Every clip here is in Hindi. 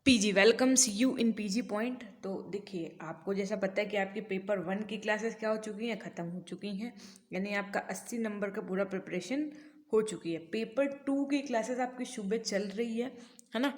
PG welcomes you in PG point. तो देखिए, आपको जैसा पता है कि आपकी पेपर 1 की क्लासेस क्या हो चुकी हैं, ख़त्म हो चुकी हैं। यानी आपका 80 नंबर का पूरा प्रिपरेशन हो चुकी है। पेपर 2 की क्लासेस आपकी सुबह चल रही है ना।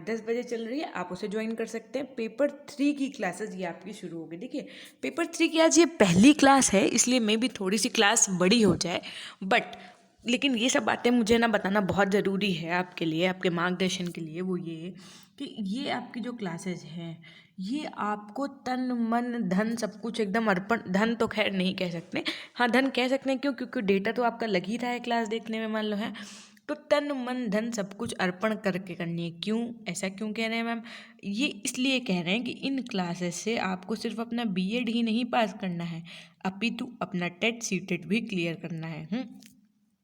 10 बजे चल रही है, आप उसे ज्वाइन कर सकते हैं। पेपर 3 की क्लासेस ये आपकी शुरू होगी। देखिए, पेपर 3 की आज ये पहली क्लास है, इसलिए मे भी थोड़ी सी क्लास बड़ी हो जाए, बट लेकिन ये सब बातें मुझे ना बताना बहुत ज़रूरी है आपके लिए, आपके मार्गदर्शन के लिए। वो ये कि ये आपकी जो क्लासेस हैं, ये आपको तन मन धन सब कुछ एकदम अर्पण, धन तो खैर नहीं कह सकते, हाँ धन कह सकते हैं। क्यों? क्योंकि डेटा तो आपका लग ही रहा है क्लास देखने में, मान लो है। तो तन मन धन सब कुछ अर्पण करके करनी है। क्यों ऐसा क्यों कह रहे हैं मैम? ये इसलिए कह रहे हैं कि इन क्लासेस से आपको सिर्फ अपना बीएड ही नहीं पास करना है, अपितु अपना टेट सीटेट भी क्लियर करना है।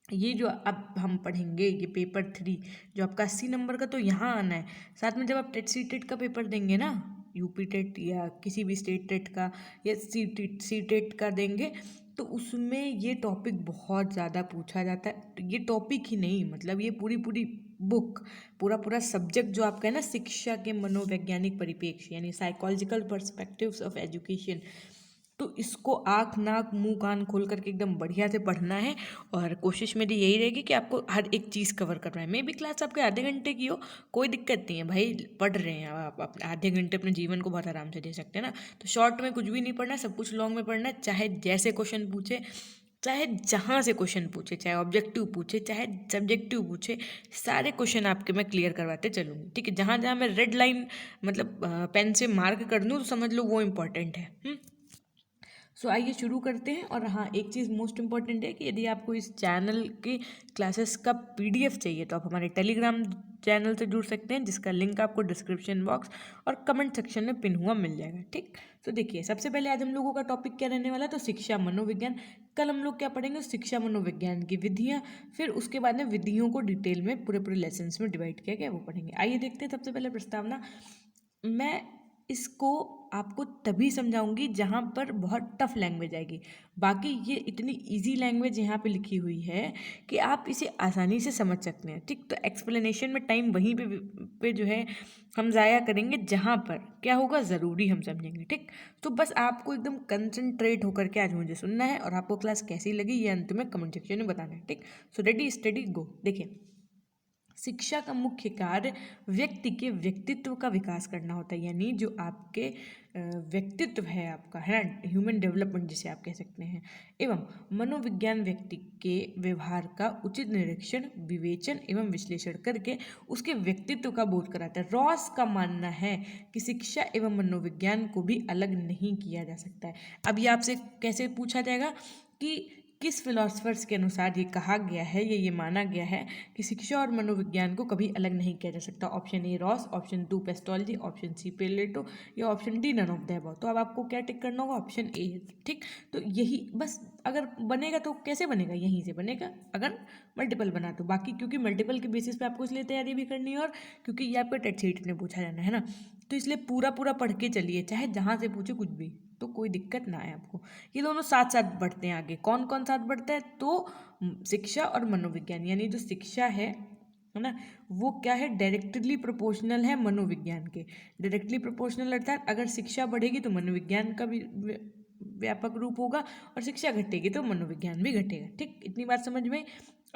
ये जो अब हम पढ़ेंगे, ये पेपर 3 जो आपका 80 नंबर का, तो यहाँ आना है। साथ में जब आप टेट सी टेट का पेपर देंगे ना, यूपी टेट या किसी भी स्टेट टेट का या सी टेट का देंगे, तो उसमें ये टॉपिक बहुत ज़्यादा पूछा जाता है। तो ये टॉपिक ही नहीं, मतलब ये पूरी पूरी बुक, पूरा पूरा सब्जेक्ट जो आपका है ना, शिक्षा के मनोवैज्ञानिक परिप्रेक्ष्य यानी साइकोलॉजिकल पर्सपेक्टिव्स ऑफ एजुकेशन, तो इसको आँख नाक मुंह कान खोल करके एकदम बढ़िया से पढ़ना है। और कोशिश मेरी यही रहेगी कि आपको हर एक चीज़ कवर करना है। मे भी क्लास आपके आधे घंटे की हो, कोई दिक्कत नहीं है भाई, पढ़ रहे हैं आप अपने आधे घंटे अपने जीवन को बहुत आराम से दे सकते हैं ना। तो शॉर्ट में कुछ भी नहीं पढ़ना, सब कुछ लॉन्ग में पढ़ना है। चाहे जैसे क्वेश्चन पूछे, चाहे जहाँ से क्वेश्चन पूछे, चाहे ऑब्जेक्टिव पूछे, चाहे सब्जेक्टिव पूछे, सारे क्वेश्चन आपके मैं क्लियर करवाते चलूँगी। ठीक है, जहाँ जहाँ मैं रेड लाइन मतलब पेन से मार्क कर दूँ तो समझ लो वो इम्पॉर्टेंट है। सो आइए शुरू करते हैं। और हाँ, एक चीज़ मोस्ट इम्पॉर्टेंट है कि यदि आपको इस चैनल की क्लासेस का पीडीएफ चाहिए तो आप हमारे टेलीग्राम चैनल से जुड़ सकते हैं, जिसका लिंक आपको डिस्क्रिप्शन बॉक्स और कमेंट सेक्शन में पिन हुआ मिल जाएगा। ठीक, तो देखिए, सबसे पहले आज हम लोगों का टॉपिक क्या रहने वाला है, तो शिक्षा मनोविज्ञान। कल हम लोग क्या पढ़ेंगे, शिक्षा मनोविज्ञान की विधियाँ, फिर उसके बाद में विधियों को डिटेल में पूरे पूरे लेसन्स में डिवाइड किया गया, वो पढ़ेंगे। आइए देखते हैं। सबसे पहले प्रस्तावना, मैं इसको आपको तभी समझाऊंगी जहाँ पर बहुत टफ लैंग्वेज आएगी। बाकी ये इतनी इजी लैंग्वेज यहाँ पे लिखी हुई है कि आप इसे आसानी से समझ सकते हैं। ठीक, तो एक्सप्लेनेशन में टाइम वहीं पे जो है हम ज़ाया करेंगे जहाँ पर क्या होगा, ज़रूरी हम समझेंगे। ठीक, तो बस आपको एकदम कंसंट्रेट होकर के आज मुझे सुनना है, और आपको क्लास कैसी लगी ये अंत में कमेंट सेक्शन में बताना है। ठीक, सो रेडी स्टडी गो। देखिए, शिक्षा का मुख्य कार्य व्यक्ति के व्यक्तित्व का विकास करना होता है, यानी जो आपके व्यक्तित्व है आपका, है ना, ह्यूमन डेवलपमेंट जिसे आप कह सकते हैं। एवं मनोविज्ञान व्यक्ति के व्यवहार का उचित निरीक्षण, विवेचन एवं विश्लेषण करके उसके व्यक्तित्व का बोध कराता है। रॉस का मानना है कि शिक्षा एवं मनोविज्ञान को भी अलग नहीं किया जा सकता है। अब ये आपसे कैसे पूछा जाएगा कि किस फिलोसफर्स के अनुसार ये कहा गया है, ये माना गया है कि शिक्षा और मनोविज्ञान को कभी अलग नहीं किया जा सकता। Option A Ross, option 2 Pestalozzi, option C Plato, या option D none of the above. तो अब आपको क्या टिक करना होगा, ऑप्शन ए। ठीक, तो यही बस, अगर बनेगा तो कैसे बनेगा, यहीं से बनेगा अगर मल्टीपल बना तो। बाकी क्योंकि मल्टीपल के बेसिस पे आपको इसलिए तैयारी भी करनी है, और क्योंकि ये आपका टेट सीट में पूछा जाना है ना, तो इसलिए पूरा पूरा पढ़ के चलिए, चाहे जहाँ से पूछे कुछ भी, तो कोई दिक्कत ना आए आपको। ये दोनों साथ साथ बढ़ते हैं आगे। कौन कौन साथ बढ़ता है, तो शिक्षा और मनोविज्ञान, यानी जो शिक्षा है ना, वो क्या है, डायरेक्टली प्रोपोर्शनल है मनोविज्ञान के। डायरेक्टली प्रोपोर्शनल अर्थात अगर शिक्षा बढ़ेगी तो मनोविज्ञान का भी व्यापक रूप होगा, और शिक्षा घटेगी तो मनोविज्ञान भी घटेगा। ठीक, इतनी बात समझ में।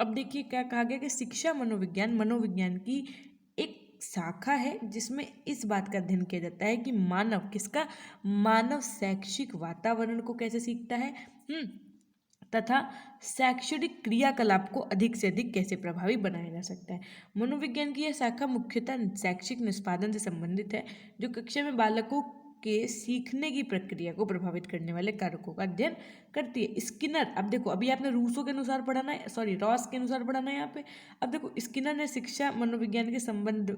अब देखिए क्या कहा गया कि शिक्षा मनोविज्ञान, मनोविज्ञान की एक शाखा है जिसमें इस बात का अध्ययन किया जाता है कि मानव किसका, मानव शैक्षिक वातावरण को कैसे सीखता है, तथा शैक्षणिक क्रियाकलाप को अधिक से अधिक कैसे प्रभावी बनाया जा सकता है। मनोविज्ञान की यह शाखा मुख्यतः शैक्षिक निष्पादन से संबंधित है, जो कक्षा में बालकों के सीखने की प्रक्रिया को प्रभावित करने वाले कारकों का अध्ययन करती है। स्किनर, अब देखो, अभी आपने रूसो के अनुसार पढ़ाना है, सॉरी रॉस के अनुसार पढ़ाना है यहाँ पे। अब देखो, स्किनर ने शिक्षा मनोविज्ञान के संबंध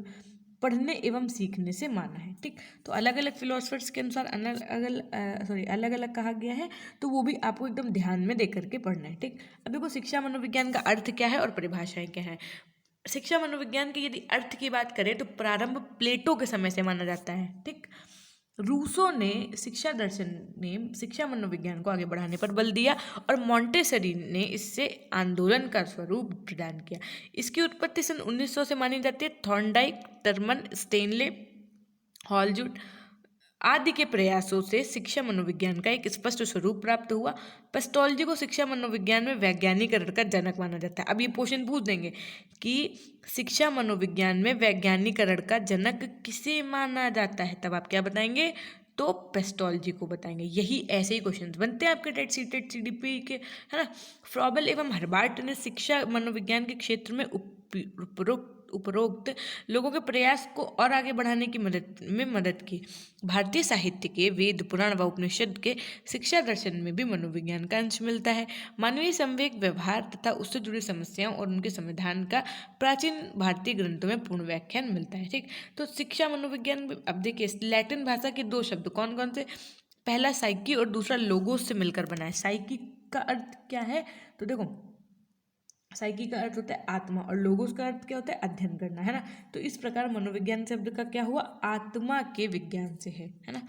पढ़ने एवं सीखने से माना है। ठीक, तो अलग अलग फिलोसफर्स के अनुसार अलग अलग कहा गया है, तो वो भी आपको एकदम ध्यान में दे करके पढ़ना है। ठीक, अब देखो, शिक्षा मनोविज्ञान का अर्थ क्या है और परिभाषाएं क्या है। शिक्षा मनोविज्ञान के यदि अर्थ की बात करें तो प्रारंभ प्लेटो के समय से माना जाता है। ठीक, रूसो ने शिक्षा दर्शन ने शिक्षा मनोविज्ञान को आगे बढ़ाने पर बल दिया, और मॉन्टेसरी ने इससे आंदोलन का स्वरूप प्रदान किया। इसकी उत्पत्ति सन 1900 से मानी जाती है। थॉर्नडाइक, टर्मन, स्टेनले हॉलजुट आदि के प्रयासों से शिक्षा मनोविज्ञान का एक स्पष्ट स्वरूप प्राप्त हुआ। पेस्टोलॉजी को शिक्षा मनोविज्ञान में वैज्ञानिकरण का जनक माना जाता है। अब ये क्वेश्चन पूछ देंगे कि शिक्षा मनोविज्ञान में वैज्ञानिकरण का जनक किसे माना जाता है, तब आप क्या बताएंगे, तो पेस्टोलॉजी को बताएंगे। यही ऐसे ही क्वेश्चन बनते हैं आपके टेट सीडीपी के, है ना। फ्रॉबल एवं हर्बार्ट ने शिक्षा मनोविज्ञान के क्षेत्र में उपरोक्त लोगों के प्रयास को और आगे बढ़ाने की मदद की। भारतीय साहित्य के वेद पुराण व उपनिषद के शिक्षा दर्शन में भी मनोविज्ञान का अंश मिलता है। मानवीय संवेग, व्यवहार तथा उससे जुड़ी समस्याओं और उनके समाधान का प्राचीन भारतीय ग्रंथों में पूर्ण व्याख्यान मिलता है। ठीक, तो शिक्षा मनोविज्ञान, अब देखिए लैटिन भाषा के दो शब्द कौन कौन से, पहला साइकी और दूसरा लोगोस से मिलकर बना है। साइकी का अर्थ क्या है, तो देखो साइकी का अर्थ होता है आत्मा और लोगोस का अर्थ क्या होता है, अध्ययन करना, है ना। तो इस प्रकार मनोविज्ञान शब्द का क्या हुआ, आत्मा के विज्ञान से है ना।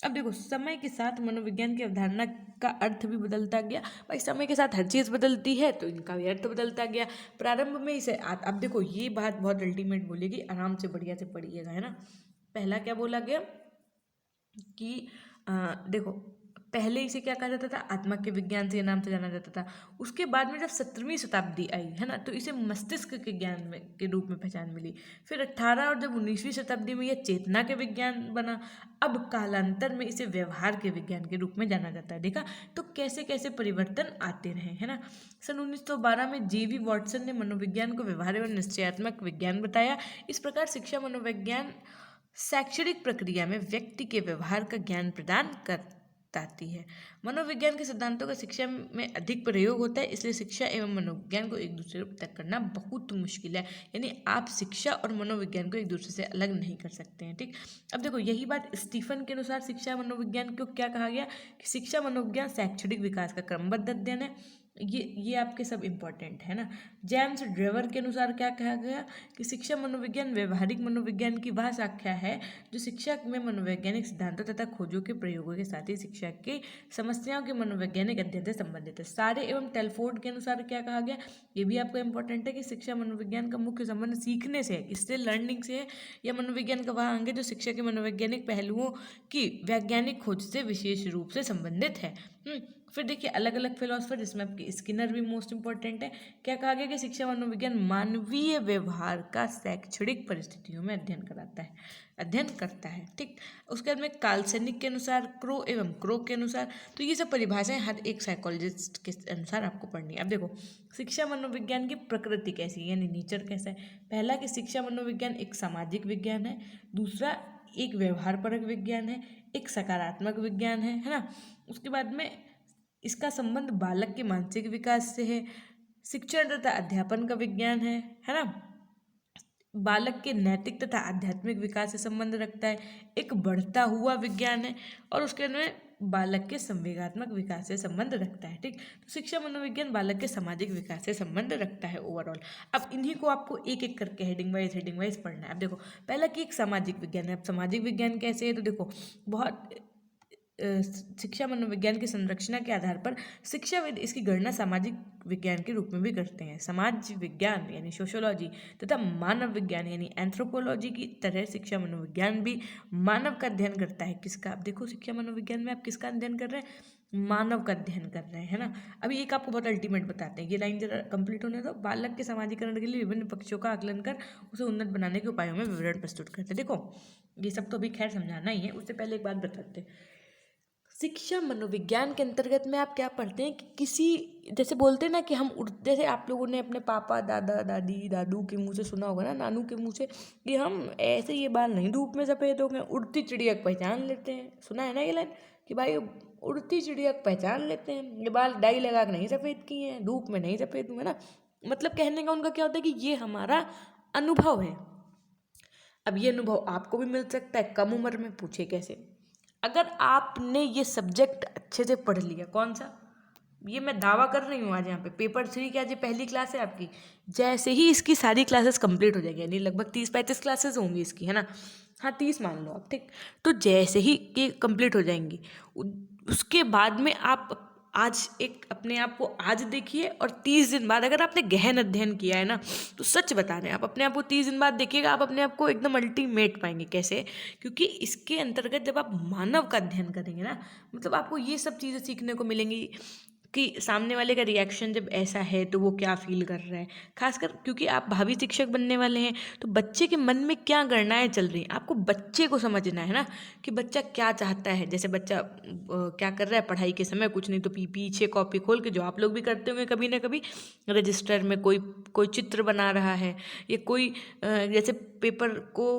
अब देखो समय के साथ मनोविज्ञान की अवधारणा का अर्थ भी बदलता गया। भाई समय के साथ हर चीज़ बदलती है तो इनका भी अर्थ बदलता गया। प्रारंभ में इसे अब देखो ये बात बहुत अल्टीमेट बोलेगी, आराम से बढ़िया से पढ़िएगा, है ना। पहला क्या बोला गया कि देखो पहले इसे क्या कहा जाता था, आत्मा के विज्ञान से नाम से जाना जाता था। उसके बाद में जब 17वीं शताब्दी आई, है ना, तो इसे मस्तिष्क के ज्ञान में के रूप में पहचान मिली। फिर 18 और जब 19वीं शताब्दी में यह चेतना के विज्ञान बना। अब कालांतर में इसे व्यवहार के विज्ञान के रूप में जाना जाता है। देखा तो कैसे कैसे परिवर्तन आते रहे, है ना। सन 1912 में G.V. वॉटसन ने मनोविज्ञान को व्यवहार एवं निश्चयात्मक विज्ञान बताया। इस प्रकार शिक्षा मनोविज्ञान शैक्षणिक प्रक्रिया में व्यक्ति के व्यवहार का ज्ञान प्रदान करती है। मनोविज्ञान के सिद्धांतों का शिक्षा में अधिक प्रयोग होता है, इसलिए शिक्षा एवं मनोविज्ञान को एक दूसरे से पृथक करना बहुत मुश्किल है। यानी आप शिक्षा और मनोविज्ञान को एक दूसरे से अलग नहीं कर सकते हैं। ठीक, अब देखो यही बात स्टीफन के अनुसार शिक्षा मनोविज्ञान को क्या कहा गया कि शिक्षा मनोविज्ञान शैक्षणिक विकास का क्रमबद्ध अध्ययन है। ये आपके सब इम्पोर्टेंट है ना। जेम्स ड्रेवर के अनुसार क्या कहा गया कि शिक्षा मनोविज्ञान व्यवहारिक मनोविज्ञान की वह शाखा है जो शिक्षा में मनोवैज्ञानिक सिद्धांतों तथा खोजों के प्रयोगों के साथ ही शिक्षा की समस्याओं के मनोवैज्ञानिक अध्ययन से संबंधित है। सारे एवं टेलफोर्ड के अनुसार क्या कहा गया, ये भी आपको इंपॉर्टेंट है कि शिक्षा मनोविज्ञान का मुख्य संबंध सीखने से है, इससे लर्निंग से है। यह मनोविज्ञान का वह अंग है जो शिक्षा के मनोवैज्ञानिक पहलुओं की वैज्ञानिक खोज से विशेष रूप से संबंधित है। फिर देखिए अलग अलग फिलोसफर, जिसमें आपकी स्किनर भी मोस्ट इंपॉर्टेंट है। क्या कहा गया कि शिक्षा मनोविज्ञान मानवीय व्यवहार का शैक्षणिक परिस्थितियों में अध्ययन करता है। ठीक, उसके बाद में काल्सनिक के अनुसार, क्रो एवं क्रो के अनुसार, तो ये सब परिभाषाएं हर एक साइकोलॉजिस्ट के अनुसार आपको पढ़नी है। अब देखो शिक्षा मनोविज्ञान की प्रकृति कैसी है, यानी नेचर कैसा है। पहला कि शिक्षा मनोविज्ञान एक सामाजिक विज्ञान है, दूसरा एक व्यवहारपरक विज्ञान है, एक सकारात्मक विज्ञान है ना। उसके बाद में इसका संबंध बालक के मानसिक विकास से है। शिक्षण तथा अध्यापन का विज्ञान है ना। बालक के नैतिक तथा आध्यात्मिक विकास से संबंध रखता है। एक बढ़ता हुआ विज्ञान है और उसके में बालक के संवेगात्मक विकास से संबंध रखता है। ठीक, तो शिक्षा मनोविज्ञान बालक के सामाजिक विकास से संबंध रखता है ओवरऑल। अब इन्हीं को आपको एक एक करके हेडिंग वाइज पढ़ना है। अब देखो पहला कि एक सामाजिक विज्ञान है। अब सामाजिक विज्ञान कैसे है, तो देखो बहुत शिक्षा मनोविज्ञान की संरचना के आधार पर शिक्षाविद इसकी गणना सामाजिक विज्ञान के रूप में भी करते हैं। समाज विज्ञान यानी सोशियोलॉजी तथा मानव विज्ञान यानी एंथ्रोपोलॉजी की तरह शिक्षा मनोविज्ञान भी मानव का अध्ययन करता है। किसका, आप देखो शिक्षा मनोविज्ञान में आप किसका अध्ययन कर रहे हैं, मानव का अध्ययन कर रहे हैं, है ना। अभी एक आपको बहुत अल्टीमेट बताते हैं, ये लाइन जरा कंप्लीट होने दो। बालक के समाजीकरण के लिए विभिन्न पक्षों का आकलन कर उसे उन्नत बनाने के उपायों में विवरण प्रस्तुत करते हैं। देखो ये सब तो अभी खैर समझाना ही है, उससे पहले एक बात बताते हैं। शिक्षा मनोविज्ञान के अंतर्गत में आप क्या पढ़ते हैं कि किसी, जैसे बोलते हैं ना कि हम जैसे आप लोगों ने अपने पापा दादा दादी दादू के मुंह से सुना होगा ना, नानू के मुंह से, कि हम ऐसे ये बाल नहीं धूप में सफ़ेद हो गए, उड़ती चिड़िया को पहचान लेते हैं। सुना है ना ये लाइन कि भाई उड़ती चिड़िया को पहचान लेते हैं, ये बाल डाई लगा के नहीं सफ़ेद किए हैं, धूप में नहीं सफ़ेद हुए ना। मतलब कहने का उनका क्या होता है कि ये हमारा अनुभव है। अब ये अनुभव आपको भी मिल सकता है कम उम्र में। पूछे कैसे, अगर आपने ये सब्जेक्ट अच्छे से पढ़ लिया, कौन सा, ये मैं दावा कर रही हूँ आज यहाँ पे पेपर 3 की आज ये पहली क्लास है आपकी, जैसे ही इसकी सारी क्लासेस कंप्लीट हो जाएगी, यानी लगभग 30-35 क्लासेस होंगी इसकी, है ना। हाँ 30 मान लो आप, ठीक। तो जैसे ही ये कंप्लीट हो जाएंगी उसके बाद में आप आज एक अपने आप को आज देखिए, और 30 दिन बाद अगर आपने गहन अध्ययन किया है ना, तो सच बता रहे हैं, आप अपने आप को 30 दिन बाद देखिएगा, आप अपने आप को एकदम अल्टीमेट पाएंगे। कैसे? क्योंकि इसके अंतर्गत जब आप मानव का अध्ययन करेंगे ना, मतलब आपको ये सब चीज़ें सीखने को मिलेंगी कि सामने वाले का रिएक्शन जब ऐसा है तो वो क्या फील कर रहा है। खासकर क्योंकि आप भावी शिक्षक बनने वाले हैं, तो बच्चे के मन में क्या गणनाएं चल रही हैं, आपको बच्चे को समझना है ना, कि बच्चा क्या चाहता है। जैसे बच्चा क्या कर रहा है पढ़ाई के समय, कुछ नहीं तो पीछे कॉपी खोल के, जो आप लोग भी करते होंगे कभी ना कभी, रजिस्टर में कोई कोई चित्र बना रहा है, या कोई जैसे पेपर को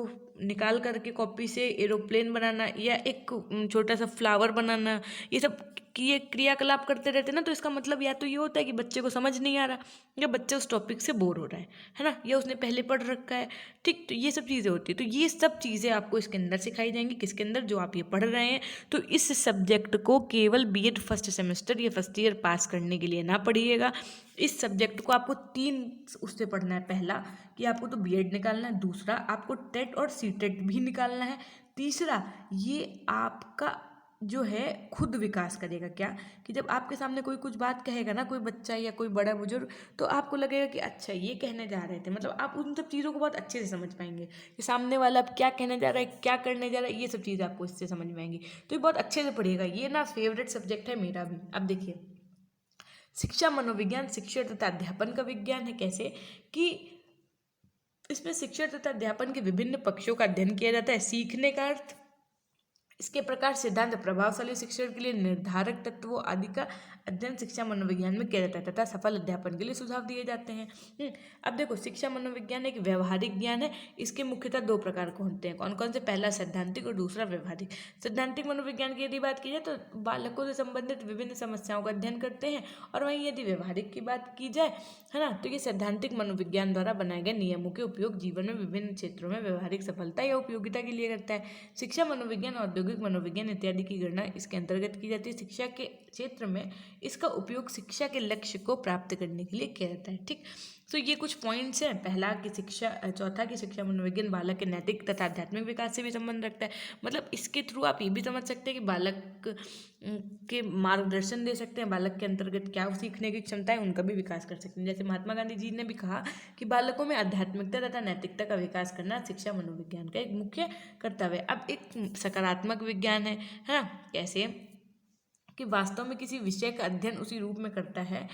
निकाल करके कॉपी से एरोप्लेन बनाना, या एक छोटा सा फ्लावर बनाना, ये सब कि ये क्रियाकलाप करते रहते हैं ना, तो इसका मतलब या तो ये होता है कि बच्चे को समझ नहीं आ रहा, या बच्चा उस टॉपिक से बोर हो रहा है ना, या उसने पहले पढ़ रखा है। ठीक, तो ये सब चीज़ें होती है। तो ये सब चीज़ें आपको इसके अंदर सिखाई जाएंगी। किसके अंदर? जो आप ये पढ़ रहे हैं। तो इस सब्जेक्ट को केवल बीएड फर्स्ट सेमेस्टर या फर्स्ट ईयर पास करने के लिए ना पढ़िएगा। इस सब्जेक्ट को आपको 3 उससे पढ़ना है। पहला कि आपको तो बीएड निकालना है, दूसरा आपको टेट और सीटेट भी निकालना है, तीसरा ये आपका जो है खुद विकास करेगा। क्या? कि जब आपके सामने कोई कुछ बात कहेगा ना, कोई बच्चा या कोई बड़ा बुजुर्ग, तो आपको लगेगा कि अच्छा ये कहने जा रहे थे, मतलब आप उन सब चीज़ों को बहुत अच्छे से समझ पाएंगे कि सामने वाला अब क्या कहने जा रहा है, क्या करने जा रहा है, ये सब चीज़ें आपको इससे समझ में आएंगी। तो ये बहुत अच्छे से पढ़िएगा। ये ना फेवरेट सब्जेक्ट है मेरा भी। अब देखिए, शिक्षा मनोविज्ञान शिक्षण तथा अध्यापन का विज्ञान है। कैसे? कि इसमें शिक्षण तथा अध्यापन के विभिन्न पक्षों का अध्ययन किया जाता है। सीखने का अर्थ, इसके प्रकार, सिद्धांत, प्रभावशाली शिक्षण के लिए निर्धारक तत्वों आदि का अध्ययन शिक्षा मनोविज्ञान में किया जाता है तथा सफल अध्यापन के लिए सुझाव दिए जाते हैं। अब देखो, शिक्षा मनोविज्ञान एक व्यवहारिक ज्ञान है। इसके मुख्यतः 2 प्रकार के होते हैं। कौन कौन से? पहला सैद्धांतिक और दूसरा व्यवहारिक। सैद्धांतिक मनोविज्ञान की यदि बात की जाए तो बालकों से संबंधित विभिन्न समस्याओं का अध्ययन करते हैं, और वहीं यदि व्यवहारिक की बात की जाए, है ना, तो ये सैद्धांतिक मनोविज्ञान द्वारा बनाए गए नियमों के उपयोग जीवन में विभिन्न क्षेत्रों में व्यवहारिक सफलता या उपयोगिता के लिए करता है। शिक्षा मनोविज्ञान, औद्योगिक मनोविज्ञान इत्यादि की गणना इसके अंतर्गत की जाती है। शिक्षा के क्षेत्र में इसका उपयोग शिक्षा के लक्ष्य को प्राप्त करने के लिए किया जाता है। ठीक, तो ये कुछ पॉइंट्स हैं। पहला कि शिक्षा, चौथा कि शिक्षा मनोविज्ञान बालक के नैतिक तथा आध्यात्मिक विकास से भी संबंध रखता है। मतलब इसके थ्रू आप ये भी समझ सकते हैं कि बालक के मार्गदर्शन दे सकते हैं, बालक के अंतर्गत क्या सीखने की क्षमता है उनका भी विकास कर सकते हैं। जैसे महात्मा गांधी जी ने भी कहा कि बालकों में आध्यात्मिकता तथा नैतिकता का विकास करना शिक्षा मनोविज्ञान का एक मुख्य कर्तव्य है। अब एक सकारात्मक विज्ञान है ना। कैसे? कि वास्तव में किसी विषय का अध्ययन उसी रूप में करता है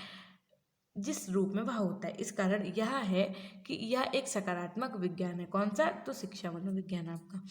जिस रूप में वह होता है। इस कारण यह है कि यह एक सकारात्मक विज्ञान है। कौन सा? तो शिक्षा मनोविज्ञान आपका।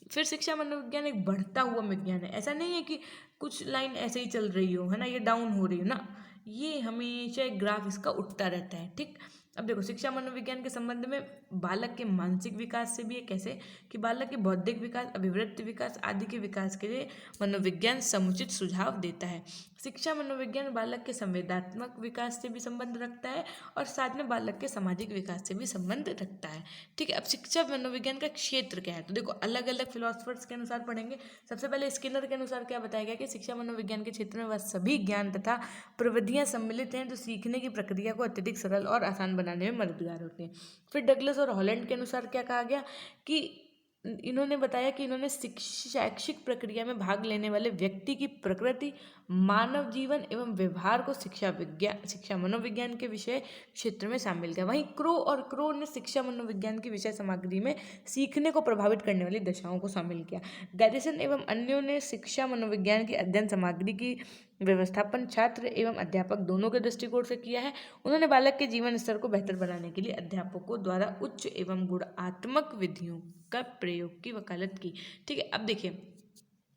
फिर शिक्षा मनोविज्ञान एक बढ़ता हुआ विज्ञान है। ऐसा नहीं है कि कुछ लाइन ऐसे ही चल रही हो, है ना, ये डाउन हो रही हो ना, ये हमेशा एक ग्राफ इसका उठता रहता है। ठीक, अब देखो, शिक्षा मनोविज्ञान के संबंध में बालक के मानसिक विकास से भी है। कैसे? कि बालक के बौद्धिक विकास, अभिवृत्ति विकास आदि के विकास के लिए मनोविज्ञान समुचित सुझाव देता है। शिक्षा मनोविज्ञान बालक के संवेदनात्मक विकास से भी संबंध रखता है, और साथ में बालक के सामाजिक विकास से भी संबंध रखता है। ठीक है, अब शिक्षा मनोविज्ञान का क्षेत्र क्या है? तो देखो, अलग अलग फिलोसफर्स के अनुसार पढ़ेंगे। सबसे पहले स्किनर के अनुसार क्या बताया गया कि शिक्षा मनोविज्ञान के क्षेत्र में वह सभी ज्ञान तथा प्रविधियां सम्मिलित हैं जो सीखने की प्रक्रिया को अत्यधिक सरल और आसान बनाने में मददगार होती हैं। फिर डगलस और हॉलैंड के अनुसार क्या कहा गया कि इन्होंने बताया कि इन्होंने शैक्षिक प्रक्रिया में भाग लेने वाले व्यक्ति की प्रकृति, मानव जीवन एवं व्यवहार को शिक्षा मनोविज्ञान के विषय क्षेत्र में शामिल किया। वहीं क्रो ने शिक्षा मनोविज्ञान की विषय सामग्री में सीखने को प्रभावित करने वाली दशाओं को शामिल किया। गैरिसन एवं अन्यों ने शिक्षा मनोविज्ञान की अध्ययन सामग्री की व्यवस्थापन छात्र एवं अध्यापक दोनों के दृष्टिकोण से किया है। उन्होंने बालक के जीवन स्तर को बेहतर बनाने के लिए अध्यापकों द्वारा उच्च एवं गुणात्मक विधियों का प्रयोग की वकालत की। ठीक है, अब देखिए,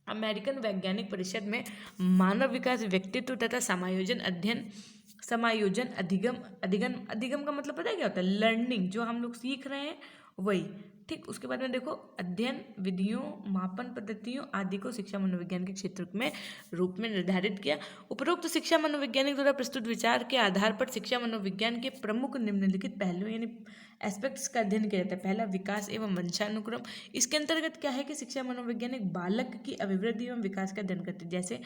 अमेरिकन वैज्ञानिक परिषद में मानव विकास, व्यक्तित्व तथा समायोजन अधिगम का मतलब पता है क्या होता है? लर्निंग, जो हम लोग सीख रहे हैं वही। ठीक, उसके बाद में देखो, अध्ययन विधियों, मापन पद्धतियों आदि को शिक्षा मनोविज्ञान के क्षेत्र में रूप में निर्धारित किया। उपरोक्त शिक्षा मनोवैज्ञानिक द्वारा प्रस्तुत विचार के आधार पर शिक्षा मनोविज्ञान के प्रमुख निम्नलिखित पहलुओं यानी एस्पेक्ट्स का अध्ययन किया जाता है। पहला, विकास एवं वंशानुक्रम। इसके अंतर्गत क्या है कि शिक्षा मनोविज्ञान एक बालक की अभिवृद्धि एवं विकास का अध्ययन करती है। जैसे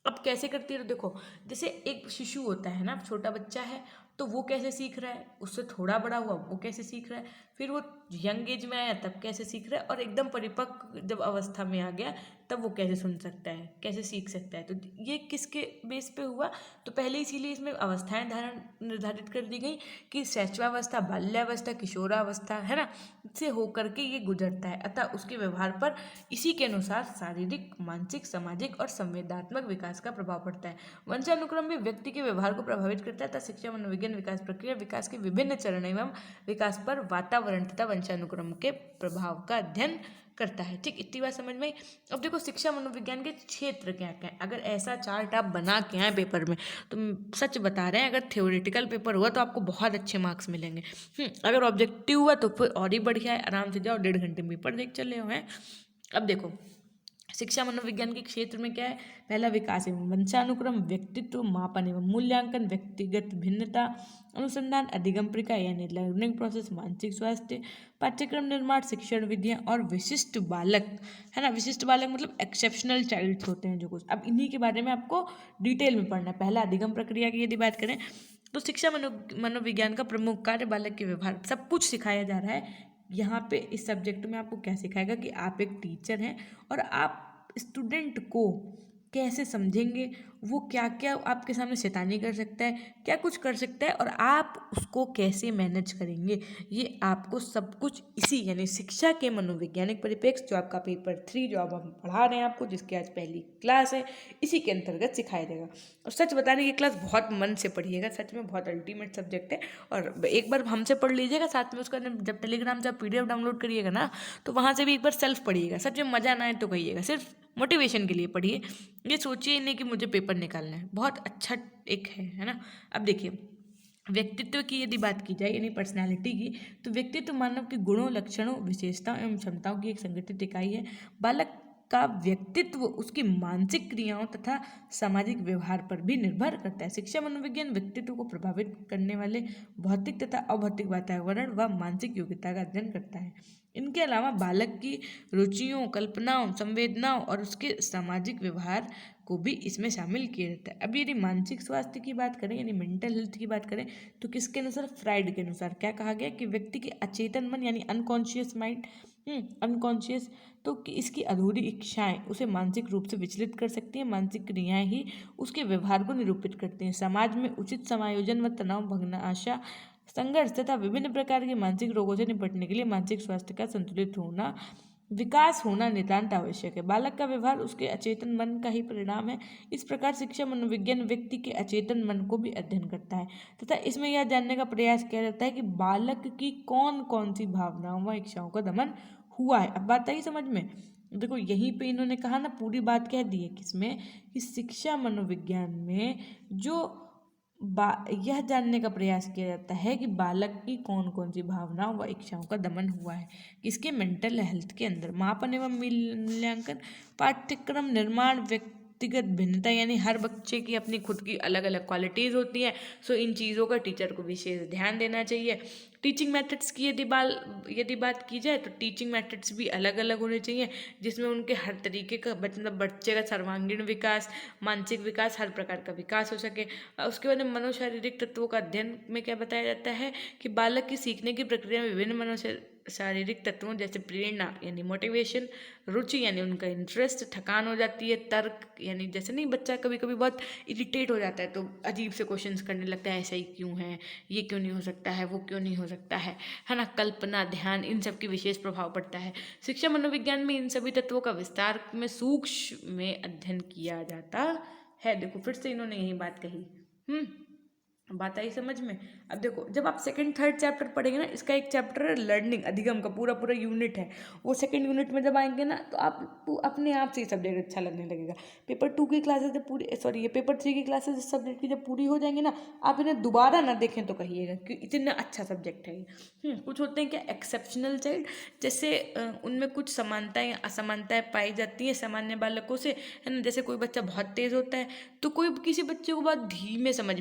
अब कैसे करती है? तो देखो, जैसे एक शिशु होता है ना, छोटा बच्चा है, तो वो कैसे सीख रहा है, उससे थोड़ा बड़ा हुआ वो कैसे सीख रहा है, फिर वो यंग एज में आया तब कैसे सीख रहा है, और एकदम परिपक्व जब अवस्था में आ गया तब वो कैसे सुन सकता है, कैसे सीख सकता है। तो ये किसके बेस पे हुआ, तो पहले इसीलिए इसमें अवस्थाएं धारण निर्धारित कर दी गई कि शैशवावस्था, बाल्यावस्था, किशोरावस्था, है ना, से होकर के ये गुजरता है। अतः उसके व्यवहार पर इसी के अनुसार शारीरिक, मानसिक, सामाजिक और संवेदनात्मक विकास का प्रभाव पड़ता है। वंशानुक्रम भी व्यक्ति के व्यवहार को प्रभावित करता है तथा शिक्षा, मनोविज्ञान, विकास प्रक्रिया, विकास के विभिन्न चरण एवं विकास पर वातावरण तथा वंशानुक्रम के प्रभाव का अध्ययन करता है। ठीक, इतनी बात समझ में आई। अब देखो शिक्षा मनोविज्ञान के क्षेत्र क्या क्या है। अगर ऐसा चार्ट आप बना के आए पेपर में तो सच बता रहे हैं, अगर थ्योरेटिकल पेपर हुआ तो आपको बहुत अच्छे मार्क्स मिलेंगे। अगर ऑब्जेक्टिव हुआ तो फिर और ही बढ़िया है, आराम से जाओ 1.5 घंटे में पेपर देख चले हो हैं। अब देखो शिक्षा मनोविज्ञान के क्षेत्र में क्या है, पहला विकास एवं वंशानुक्रम, व्यक्तित्व, मापन एवं मूल्यांकन, व्यक्तिगत भिन्नता, अनुसंधान, अधिगम प्रक्रिया यानी लर्निंग प्रोसेस, मानसिक स्वास्थ्य, पाठ्यक्रम निर्माण, शिक्षण विधियां और विशिष्ट बालक, है ना। विशिष्ट बालक मतलब एक्सेप्शनल चाइल्ड्स होते हैं जो कुछ। अब इन्हीं के बारे में आपको डिटेल में पढ़ना है। पहला अधिगम प्रक्रिया की यदि बात करें तो शिक्षा मनोविज्ञान का प्रमुख कार्य बालक के व्यवहार, सब कुछ सिखाया जा रहा है यहाँ पे। इस सब्जेक्ट में आपको क्या सिखाएगा कि आप एक टीचर हैं और आप स्टूडेंट को कैसे समझेंगे, वो क्या क्या आपके सामने शैतानी कर सकता है, क्या कुछ कर सकता है, और आप उसको कैसे मैनेज करेंगे। ये आपको सब कुछ इसी यानी शिक्षा के मनोवैज्ञानिक परिप्रेक्ष्य, जो आपका पेपर 3 जो अब हम पढ़ा रहे हैं आपको, जिसकी आज पहली क्लास है, इसी के अंतर्गत सिखाया जाएगा। और सच बता रहे ये क्लास बहुत मन से पढ़िएगा, सच में बहुत अल्टीमेट सब्जेक्ट है। और एक बार हमसे पढ़ लीजिएगा, साथ में उसका जब टेलीग्राम जब PDF डाउनलोड करिएगा ना, तो वहाँ से भी एक बार सेल्फ पढ़िएगा। सच में मज़ा ना आए तो कहिएगा, सिर्फ मोटिवेशन के लिए पढ़िए। ये सोचिए नहीं कि मुझे पेपर निकालना है, बहुत अच्छा एक है ना। अब देखिए व्यक्तित्व की यदि बात की जाए यानी पर्सनालिटी की, तो व्यक्तित्व मानव के गुणों, लक्षणों, विशेषताओं एवं क्षमताओं की एक संगठित इकाई है। बालक का व्यक्तित्व उसकी मानसिक क्रियाओं तथा सामाजिक व्यवहार पर भी निर्भर करता है। शिक्षा मनोविज्ञान व्यक्तित्व को प्रभावित करने वाले भौतिक तथा अभौतिक वातावरण व मानसिक योग्यता का अध्ययन करता है। इनके अलावा बालक की रुचियों, कल्पनाओं, संवेदनाओं और उसके सामाजिक व्यवहार को भी इसमें शामिल किया जाता है। अब यदि मानसिक स्वास्थ्य की बात करें यानी मेंटल हेल्थ की बात करें, तो किसके अनुसार, फ्राइड के अनुसार क्या कहा गया कि व्यक्ति के अचेतन मन यानी अनकॉन्शियस माइंड, अनकॉन्शियस, तो कि इसकी अधूरी इच्छाएं उसे मानसिक रूप से विचलित कर सकती हैं। मानसिक क्रियाएं ही उसके व्यवहार को निरूपित करती हैं। समाज में उचित समायोजन व तनाव भंगना, आशा, संघर्ष तथा विभिन्न प्रकार के मानसिक रोगों से निपटने के लिए मानसिक स्वास्थ्य का संतुलित होना, विकास होना नितांत आवश्यक है। बालक का व्यवहार उसके अचेतन मन का ही परिणाम है। इस प्रकार शिक्षा मनोविज्ञान व्यक्ति के अचेतन मन को भी अध्ययन करता है तथा इसमें यह जानने का प्रयास किया जाता है कि बालक की कौन कौन सी भावनाओं व इच्छाओं का दमन हुआ है। अब बात आई समझ में। देखो यहीं पे इन्होंने कहा ना, पूरी बात कह दी है किसमें, कि शिक्षा मनोविज्ञान में जो यह जानने का प्रयास किया जाता है कि बालक की कौन कौन सी भावनाओं व इच्छाओं का दमन हुआ है किसके, मेंटल हेल्थ के अंदर। मापन एवं मूल्यांकन, पाठ्यक्रम निर्माण, व्यक्तिगत भिन्नता यानी हर बच्चे की अपनी खुद की अलग अलग क्वालिटीज़ होती हैं, सो इन चीज़ों का टीचर को विशेष ध्यान देना चाहिए। टीचिंग मेथड्स की यदि बात की जाए तो टीचिंग मेथड्स भी अलग अलग होने चाहिए, जिसमें उनके हर तरीके का मतलब बच्चे का सर्वांगीण विकास, मानसिक विकास, हर प्रकार का विकास हो सके। उसके बाद में मनोशारीरिक तत्वों का अध्ययन में क्या बताया जाता है कि बालक की सीखने की प्रक्रिया में विभिन्न शारीरिक तत्वों जैसे प्रेरणा यानी मोटिवेशन, रुचि यानी उनका इंटरेस्ट, थकान हो जाती है, तर्क यानी जैसे नहीं बच्चा कभी कभी बहुत इरिटेट हो जाता है तो अजीब से क्वेश्चंस करने लगता है, ऐसा ही क्यों है, ये क्यों नहीं हो सकता है, वो क्यों नहीं हो सकता है ना, कल्पना, ध्यान, इन सब की विशेष प्रभाव पड़ता है। शिक्षा मनोविज्ञान में इन सभी तत्वों का विस्तार में सूक्ष्म में अध्ययन किया जाता है। देखो फिर से इन्होंने यही बात कही। बात आई समझ में। अब देखो जब आप सेकंड थर्ड चैप्टर पढ़ेंगे ना, इसका एक चैप्टर है लर्निंग, अधिगम का पूरा पूरा यूनिट है, वो सेकंड यूनिट में जब आएंगे ना तो आप अपने आप से ये सब्जेक्ट अच्छा लगने लगेगा। पेपर 2 की क्लासेस जब पूरी, सॉरी ये पेपर 3 की क्लासेस इस सब्जेक्ट की जब पूरी हो जाएंगी ना, आप इन्हें दोबारा ना देखें तो कहिएगा कि इतना अच्छा सब्जेक्ट है ये। कुछ होते हैं क्या एक्सेप्शनल चाइल्ड, जैसे उनमें कुछ समानताएं असमानताएं पाई जाती हैं सामान्य बालकों से, है ना। जैसे कोई बच्चा बहुत तेज होता है तो कोई किसी बच्चे को बहुत धीमे समझ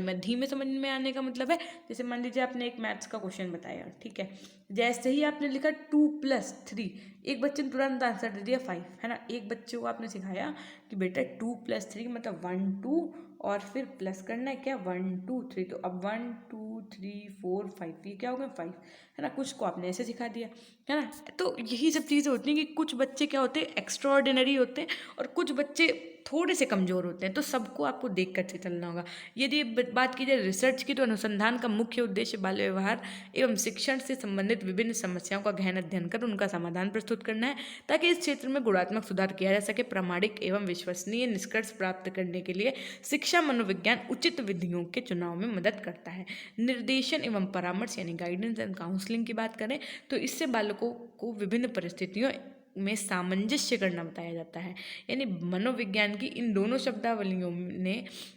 में आने का मतलब है, जैसे मान लीजिए आपने एक मैथ्स का क्वेश्चन बताया, ठीक है, जैसे ही आपने लिखा 2+3, एक बच्चे ने तुरंत आंसर दे दिया 5, है ना। एक बच्चे को आपने सिखाया कि बेटा 2+3 मतलब 1 2 और फिर प्लस करना है क्या 1 2 3, तो अब 1 2 3 4 5, ये क्या हो गया 5, है ना। कुछ को आपने ऐसे सिखा दिया, है ना। तो यही सब चीज़ें होती हैं कि कुछ बच्चे क्या होते हैं, एक्स्ट्रा ऑर्डिनरी होते हैं, और कुछ बच्चे थोड़े से कमज़ोर होते हैं। तो सबको आपको देख कर के चलना होगा। यदि बात की जाए रिसर्च की, तो अनुसंधान का मुख्य उद्देश्य बाल व्यवहार एवं शिक्षण से संबंधित विभिन्न समस्याओं का गहन अध्ययन कर उनका समाधान प्रस्तुत करना है, ताकि इस क्षेत्र में गुणात्मक सुधार किया जा सके। प्रामाणिक एवं विश्वसनीय निष्कर्ष प्राप्त करने के लिए शिक्षा मनोविज्ञान उचित विधियों के चुनाव में मदद करता है। निर्देशन एवं परामर्श यानी गाइडेंस एंड काउंसलिंग की बात करें, तो इससे बालकों को विभिन्न परिस्थितियों में सामंजस्य करना बताया जाता है। यानी मनोविज्ञान की इन दोनों शब्दावलियों ने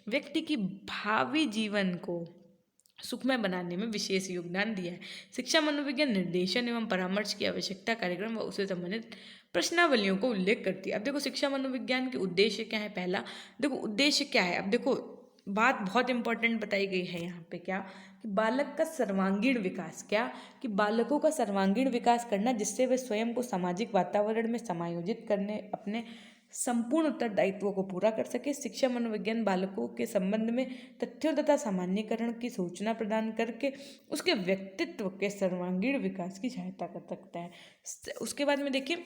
व्यक्ति की भावी जीवन को सुखमय बनाने में विशेष योगदान दिया है। शिक्षा मनोविज्ञान निर्देशन एवं परामर्श की आवश्यकता, कार्यक्रम व उससे संबंधित प्रश्नावलियों को उल्लेख करती है। अब देखो शिक्षा मनोविज्ञान के उद्देश्य क्या है। पहला देखो उद्देश्य क्या है। अब देखो बात बहुत इंपॉर्टेंट बताई गई है यहाँ पे, क्या कि बालक का सर्वांगीण विकास, क्या कि बालकों का सर्वांगीण विकास करना, जिससे वे स्वयं को सामाजिक वातावरण में समायोजित करने अपने संपूर्ण उत्तरदायित्वों को पूरा कर सके। शिक्षा मनोविज्ञान बालकों के संबंध में तथ्यों तथा सामान्यीकरण की सूचना प्रदान करके उसके व्यक्तित्व के सर्वांगीण विकास की सहायता कर सकता है। उसके बाद में देखिए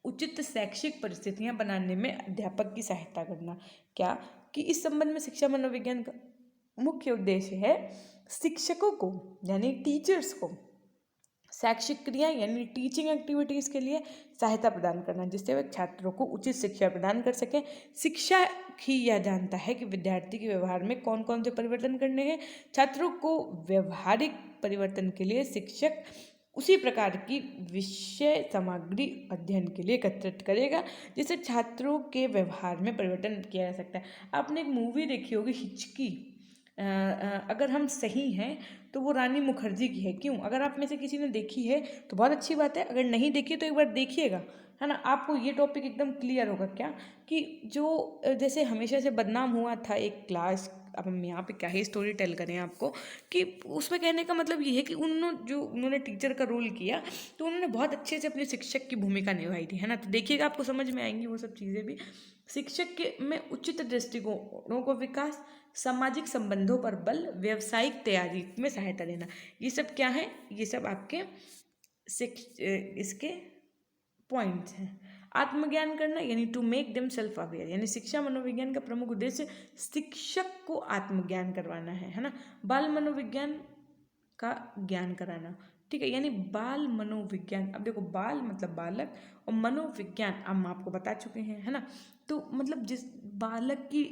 उचित शैक्षिक परिस्थितियां बनाने में अध्यापक की सहायता करना, क्या कि इस संबंध में शिक्षा मनोविज्ञान का मुख्य उद्देश्य है शिक्षकों को यानी टीचर्स को शैक्षिक क्रिया यानी टीचिंग एक्टिविटीज़ के लिए सहायता प्रदान करना, जिससे वे छात्रों को उचित शिक्षा प्रदान कर सकें। शिक्षा ही यह जानता है कि विद्यार्थी के व्यवहार में कौन कौन से परिवर्तन करने हैं। छात्रों को व्यवहारिक परिवर्तन के लिए शिक्षक उसी प्रकार की विषय सामग्री अध्ययन के लिए एकत्रित करेगा, जिससे छात्रों के व्यवहार में परिवर्तन किया जा सकता है। आपने एक मूवी देखी होगी हिचकी, अगर हम सही हैं तो वो रानी मुखर्जी की है। क्यों? अगर आप में से किसी ने देखी है तो बहुत अच्छी बात है, अगर नहीं देखी तो एक बार देखिएगा, है ना। आपको ये टॉपिक एकदम क्लियर होगा, क्या कि जो जैसे हमेशा से बदनाम हुआ था एक क्लास, अब हम यहाँ पे क्या ही स्टोरी टेल करें आपको, कि उसमें कहने का मतलब ये है कि उन्होंने टीचर का रोल किया तो उन्होंने बहुत अच्छे से अपने शिक्षक की भूमिका निभाई थी, है ना। तो देखिएगा आपको समझ में आएंगी वो सब चीज़ें भी। शिक्षक के में उचित दृष्टिकोणों को विकास, सामाजिक संबंधों पर बल, व्यावसायिक तैयारी में सहायता देना, ये सब क्या है, ये सब आपके इसके पॉइंट्स हैं। आत्मज्ञान करना यानी to make them self aware, यानी शिक्षा मनोविज्ञान का प्रमुख उद्देश्य शिक्षक को आत्मज्ञान करवाना है ना। बाल मनोविज्ञान का ज्ञान कराना, ठीक है। यानी बाल मनोविज्ञान, अब देखो बाल मतलब बालक और मनोविज्ञान हम आपको बता चुके हैं, है ना। तो मतलब जिस बालक की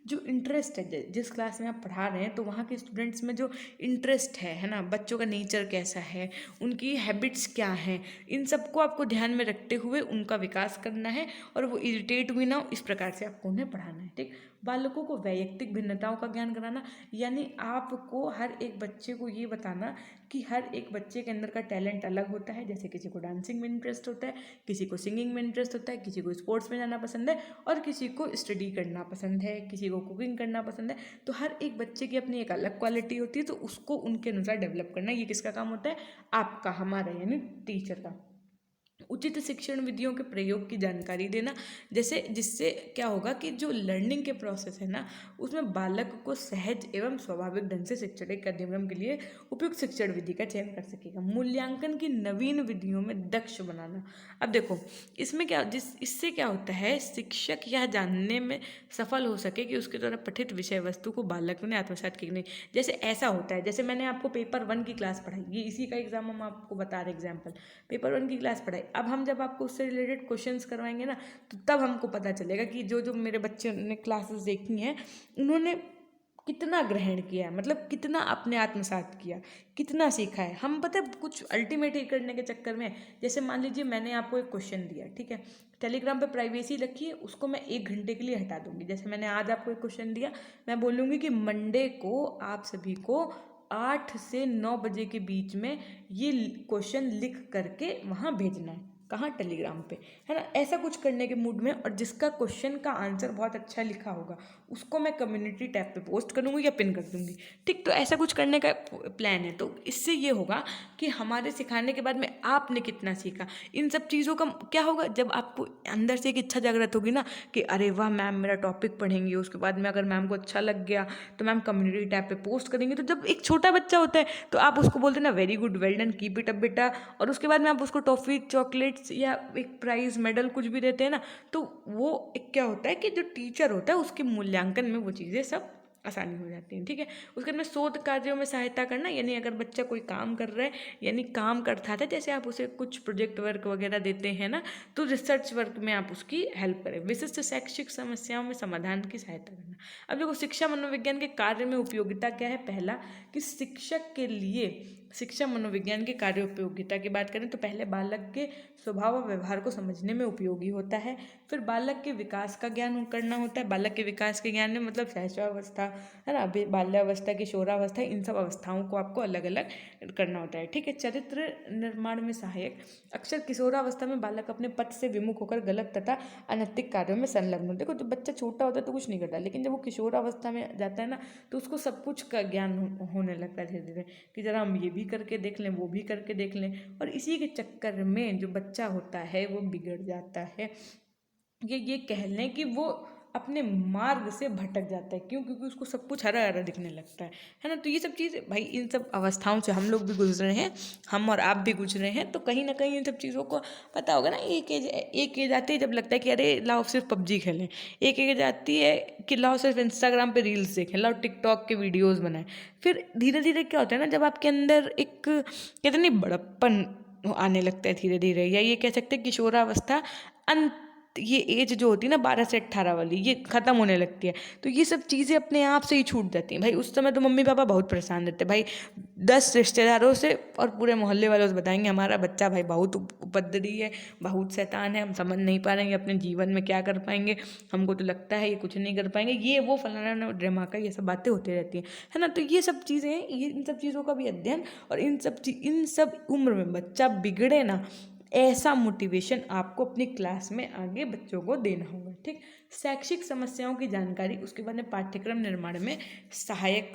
जो इंटरेस्ट है, जिस क्लास में आप पढ़ा रहे हैं, तो वहाँ के स्टूडेंट्स में जो इंटरेस्ट है ना, बच्चों का नेचर कैसा है, उनकी हैबिट्स क्या हैं, इन सबको आपको ध्यान में रखते हुए उनका विकास करना है और वो इरिटेट भी ना हो, इस प्रकार से आपको उन्हें पढ़ाना है, ठीक। बालकों को वैयक्तिक भिन्नताओं का ज्ञान कराना, यानी आपको हर एक बच्चे को ये बताना कि हर एक बच्चे के अंदर का टैलेंट अलग होता है। जैसे किसी को डांसिंग में इंटरेस्ट होता है, किसी को सिंगिंग में इंटरेस्ट होता है, किसी को स्पोर्ट्स में जाना पसंद है और किसी को स्टडी करना पसंद है, किसी को कुकिंग करना पसंद है। तो हर एक बच्चे की अपनी एक अलग क्वालिटी होती है, तो उसको उनके अनुसार डेवलप करना, ये किसका काम होता है, आपका, हमारा, यानी टीचर का। उचित शिक्षण विधियों के प्रयोग की जानकारी देना, जैसे जिससे क्या होगा कि जो लर्निंग के प्रोसेस है ना, उसमें बालक को सहज एवं स्वाभाविक ढंग से शैक्षणिक कार्यक्रम के लिए उपयुक्त शिक्षण विधि का चयन कर सकेगा। मूल्यांकन की नवीन विधियों में दक्ष बनाना, अब देखो इसमें क्या, इससे क्या होता है, शिक्षक यह जानने में सफल हो सके कि उसके द्वारा पठित विषय वस्तु को बालक ने आत्मसात की नहीं। जैसे ऐसा होता है, जैसे मैंने आपको पेपर 1 की क्लास पढ़ाई, ये इसी का एग्जाम हम आपको बता रहे एग्जाम्पल, पेपर 1 की क्लास पढ़ाई। अब हम जब आपको उससे रिलेटेड क्वेश्चंस करवाएंगे ना, तो तब हमको पता चलेगा कि जो मेरे बच्चे ने क्लासेस देखी हैं, उन्होंने कितना ग्रहण किया है, मतलब कितना अपने आत्मसात किया, कितना सीखा है। हम पता है कुछ अल्टीमेट ही करने के चक्कर में, जैसे मान लीजिए मैंने आपको एक क्वेश्चन दिया, ठीक है, टेलीग्राम पे प्राइवेसी रखिए, उसको मैं 1 घंटे के लिए हटा दूंगी। जैसे मैंने आज आपको एक क्वेश्चन दिया, मैं बोलूँगी कि मंडे को आप सभी को 8 से 9 बजे के बीच में ये क्वेश्चन लिख करके वहाँ भेजना है, कहाँ, टेलीग्राम पे, है ना। ऐसा कुछ करने के मूड में, और जिसका क्वेश्चन का आंसर बहुत अच्छा लिखा होगा उसको मैं कम्युनिटी टैब पे पोस्ट करूँगी या पिन कर दूँगी, ठीक। तो ऐसा कुछ करने का प्लान है। तो इससे ये होगा कि हमारे सिखाने के बाद में आपने कितना सीखा, इन सब चीज़ों का क्या होगा, जब आपको अंदर से एक इच्छा जागृत होगी ना कि अरे वाह मैम मेरा टॉपिक पढ़ेंगी, उसके बाद में अगर मैम को अच्छा लग गया तो मैम कम्युनिटी टैब पे पोस्ट करेंगे। तो जब एक छोटा बच्चा होता है तो आप उसको बोलते हैं ना very good, well done, keep it up बेटा, और उसके बाद में आप उसको टॉफ़ी, चॉकलेट्स या एक प्राइज़, मेडल कुछ भी देते हैं ना, तो वो एक क्या होता है कि जो टीचर होता है उसके मूल्यांकन में वो चीज़ें सब आसानी हो जाती हैं, ठीक है। उसके बाद में शोध कार्यों में सहायता करना, यानी अगर बच्चा कोई काम कर रहा है, यानी काम करता था, जैसे आप उसे कुछ प्रोजेक्ट वर्क वगैरह देते हैं ना, तो रिसर्च वर्क में आप उसकी हेल्प करें। विशिष्ट शैक्षिक समस्याओं में समाधान की सहायता करना। अब देखो शिक्षा मनोविज्ञान के कार्य में उपयोगिता क्या है। पहला कि शिक्षक के लिए शिक्षा मनोविज्ञान के कार्य उपयोगिता की बात करें तो पहले बालक के स्वभाव और व्यवहार को समझने में उपयोगी होता है। फिर बालक के विकास का ज्ञान करना होता है। बालक के विकास के ज्ञान में मतलब शैशवावस्था, है ना, अभी बाल्यावस्था, किशोरावस्था, इन सब अवस्थाओं को आपको अलग अलग करना होता है, ठीक है। चरित्र निर्माण में सहायक। अक्सर किशोरावस्था में बालक अपने पथ से विमुख होकर गलत तथा अनैतिक कार्यों में संलग्न होते। देखो जब बच्चा छोटा होता है तो कुछ नहीं करता, लेकिन जब वो किशोरावस्था में जाता है ना तो उसको सब कुछ का ज्ञान होने लगता है धीरे धीरे, कि जरा हम ये भी करके देख लें, वो भी करके देख लें, और इसी के चक्कर में जो बच्चा होता है वो बिगड़ जाता है। ये कह लें कि वो अपने मार्ग से भटक जाता है। क्यों? क्योंकि उसको सब कुछ हरा हरा दिखने लगता है ना। तो ये सब चीज़ें भाई, इन सब अवस्थाओं से हम लोग भी गुजरे हैं, हम और आप भी गुजरे हैं, तो कहीं ना कहीं इन सब चीज़ों को पता होगा ना। एक एज आती है जब लगता है कि अरे लाओ सिर्फ पबजी खेलें। एक एज आती है कि लाओ सिर्फ इंस्टाग्राम पे रील्स देखें, लाओ टिकटॉक के वीडियोज़ बनाएं। फिर धीरे धीरे क्या होता है ना, जब आपके अंदर एक कहते नहीं बड़प्पन आने लगता है धीरे धीरे, या ये कह सकते हैं किशोरावस्था अंत, ये एज जो होती है ना 12 से 18 वाली, ये ख़त्म होने लगती है। तो ये सब चीज़ें अपने आप से ही छूट जाती हैं भाई। उस समय तो मम्मी पापा बहुत परेशान रहते भाई, 10 रिश्तेदारों से और पूरे मोहल्ले वालों से बताएंगे हमारा बच्चा भाई बहुत उपद्रवी है, बहुत शैतान है, हम समझ नहीं पा रहे हैं अपने जीवन में क्या कर पाएंगे, हमको तो लगता है ये कुछ नहीं कर पाएंगे, ये वो फलाना ड्रामा, ये सब बातें होती रहती हैं, है ना। तो ये सब चीज़ें, ये इन सब चीज़ों का भी अध्ययन, और इन सब उम्र में बच्चा बिगड़े ना, ऐसा मोटिवेशन आपको अपनी क्लास में आगे बच्चों को देना होगा, ठीक। शैक्षिक समस्याओं की जानकारी, उसके बाद में पाठ्यक्रम निर्माण में सहायक,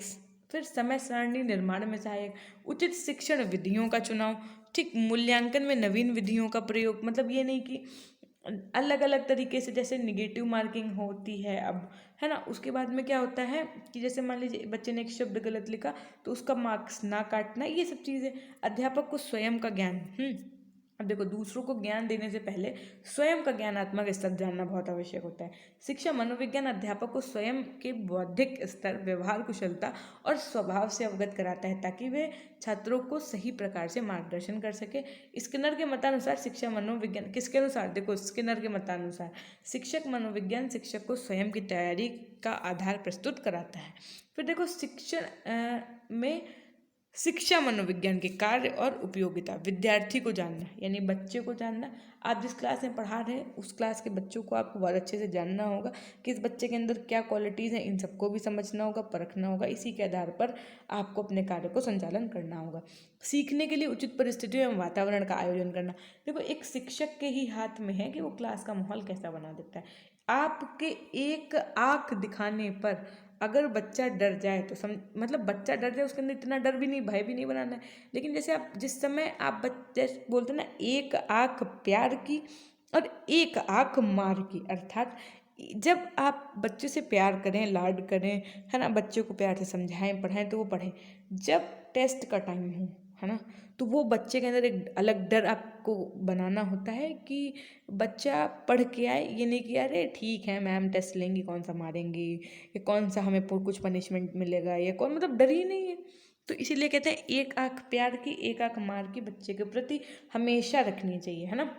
फिर समय सारणी निर्माण में सहायक, उचित शिक्षण विधियों का चुनाव, ठीक। मूल्यांकन में नवीन विधियों का प्रयोग, मतलब ये नहीं कि अलग अलग तरीके से, जैसे निगेटिव मार्किंग होती है अब, है ना। उसके बाद में क्या होता है कि जैसे मान लीजिए बच्चे ने एक शब्द गलत लिखा तो उसका मार्क्स ना काटना, ये सब चीज़ें। अध्यापक को स्वयं का ज्ञान, अब देखो दूसरों को ज्ञान देने से पहले स्वयं का ज्ञानात्मक स्तर जानना बहुत आवश्यक होता है। शिक्षा मनोविज्ञान अध्यापक को स्वयं के बौद्धिक स्तर, व्यवहार कुशलता और स्वभाव से अवगत कराता है, ताकि वे छात्रों को सही प्रकार से मार्गदर्शन कर सके। स्किनर के मतानुसार शिक्षा मनोविज्ञान, किसके अनुसार, देखो स्किनर के मतानुसार शिक्षक मनोविज्ञान शिक्षक को स्वयं की तैयारी का आधार प्रस्तुत कराता है। फिर देखो शिक्षण में शिक्षा मनोविज्ञान के कार्य और उपयोगिता, विद्यार्थी को जानना, यानी बच्चे को जानना। आप जिस क्लास में पढ़ा रहे हैं उस क्लास के बच्चों को आपको बहुत अच्छे से जानना होगा कि इस बच्चे के अंदर क्या क्वालिटीज़ हैं, इन सबको भी समझना होगा, परखना होगा। इसी के आधार पर आपको अपने कार्य को संचालन करना होगा। सीखने के लिए उचित परिस्थितियों एवं वातावरण का आयोजन करना, देखो एक शिक्षक के ही हाथ में है कि वो क्लास का माहौल कैसा बना देता है। आपके एक आँख दिखाने पर अगर बच्चा डर जाए तो मतलब बच्चा डर जाए, उसके अंदर इतना डर भी नहीं, भय भी नहीं बनाना है। लेकिन जैसे आप जिस समय आप बच्चे बोलते हैं ना, एक आँख प्यार की और एक आँख मार की, अर्थात जब आप बच्चे से प्यार करें, लाड करें, है ना, बच्चे को प्यार से समझाएं, पढ़ाएं तो वो पढ़ें। जब टेस्ट का टाइम हो, है ना, तो वो बच्चे के अंदर एक अलग डर आपको बनाना होता है कि बच्चा पढ़ के आए, ये नहीं कि अरे ठीक है मैम टेस्ट लेंगी, कौन सा मारेंगी, या कौन सा हमें कुछ पनिशमेंट मिलेगा, या कौन, मतलब डर ही नहीं है। तो इसीलिए कहते हैं एक आँख प्यार की, एक आँख मार की बच्चे के प्रति हमेशा रखनी चाहिए, है ना।